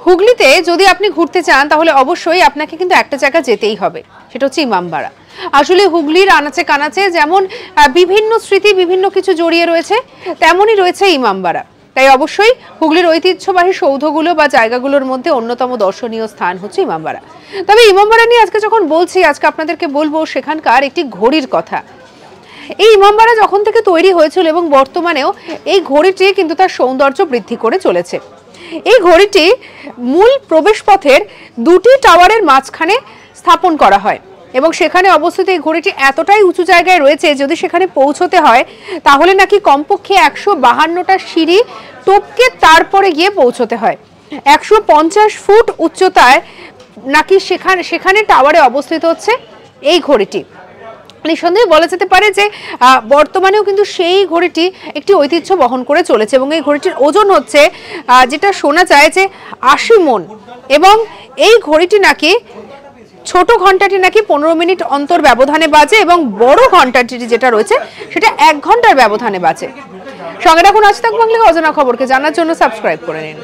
হুগলিতে যদি আপনি ঘুরতে চান তাহলে অবশ্যই আপনাকে কিন্তু একটা জায়গা যেতেই হবে, সেটা হচ্ছে ইমামবাড়া। আসলে হুগলির আনাচে কানাচে যেমন বিভিন্ন স্মৃতি বিভিন্ন কিছু জড়িয়ে রয়েছে, তেমনই রয়েছে ইমামবাড়া। তাই অবশ্যই হুগলির ঐতিহ্যবাহী সৌধগুলো বা জায়গাগুলোর মধ্যে অন্যতম দর্শনীয় স্থান হচ্ছে ইমামবাড়া। তবে ইমামবাড়া নিয়ে আজকে যখন বলছি, আজকে আপনাদেরকে বলবো সেখানকার একটি ঘড়ির কথা। এই ইমামবাড়া যখন থেকে তৈরি হয়েছিল এবং বর্তমানেও এই ঘড়িটি কিন্তু তার সৌন্দর্য বৃদ্ধি করে চলেছে। এই ঘড়িটি মূল প্রবেশপথের দুটি টাওয়ারের মাঝখানে স্থাপন করা হয় এবং সেখানে অবস্থিত এই ঘড়িটি এতটাই উঁচু জায়গায় রয়েছে, যদি সেখানে পৌঁছতে হয় তাহলে নাকি কমপক্ষে 152টা সিঁড়ি টপকে তারপরে গিয়ে পৌঁছতে হয়। 150 ফুট উচ্চতায় নাকি সেখানে টাওয়ারে অবস্থিত হচ্ছে এই ঘড়িটি। নিঃসন্দেহে বলা যেতে পারে যে বর্তমানেও কিন্তু সেই ঘড়িটি একটি ঐতিহ্য বহন করে চলেছে এবং এই ঘড়িটির ওজন হচ্ছে, যেটা শোনা যায় যে 80 মণ, এবং এই ঘড়িটি নাকি ছোট ঘন্টাটি নাকি 15 মিনিট অন্তর ব্যবধানে বাজে এবং বড় ঘন্টাটি যেটা রয়েছে সেটা 1 ঘন্টার ব্যবধানে বাজে। সঙ্গে রাখুন আজ তাক বাংলা অজানা খবরকে, জানার জন্য সাবস্ক্রাইব করে নিন।